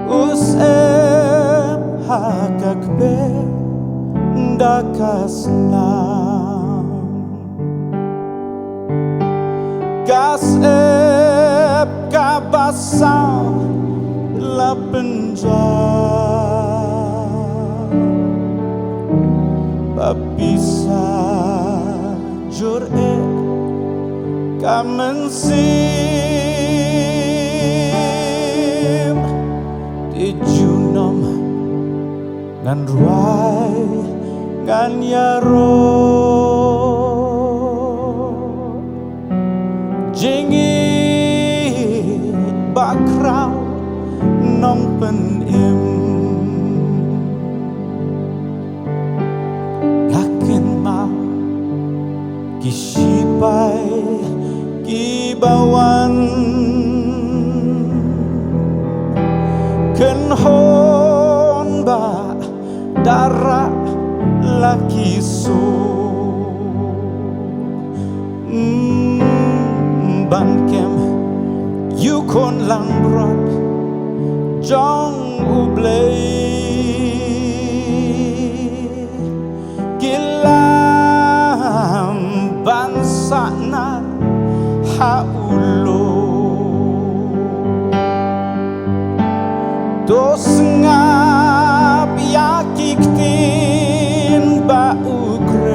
Usem hakakbe ndakasnam Kasep kabasau la penjam Babisa jur'e kamensim Dijunom ngan ruai ngan yaro Jingit bakrau nong penim Yakin mau kisipai kibawan Kenhon ba darah laki so Bankem yukon lang brat Jong ublay Gilam bansa na haulo Dos ngap yakiktin ba ukren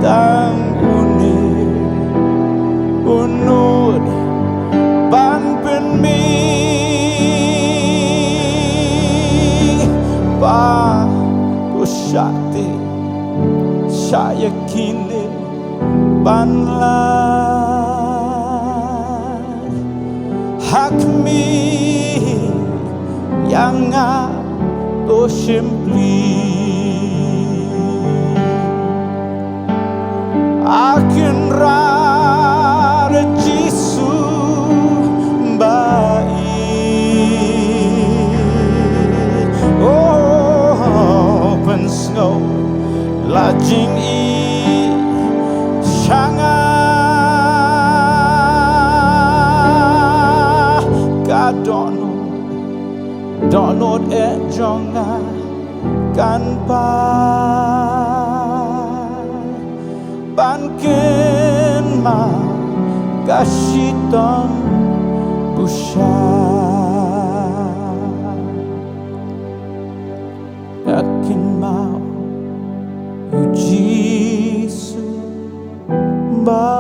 Tang unir unod ban penmi Ba kusyati syayakini banlan Hakmi yang to simply Akin rara jisu bai Oh pensngau lajing i syanga Donod jonga kan pa Banken ma kasitong busya Yakin mau Jisu ba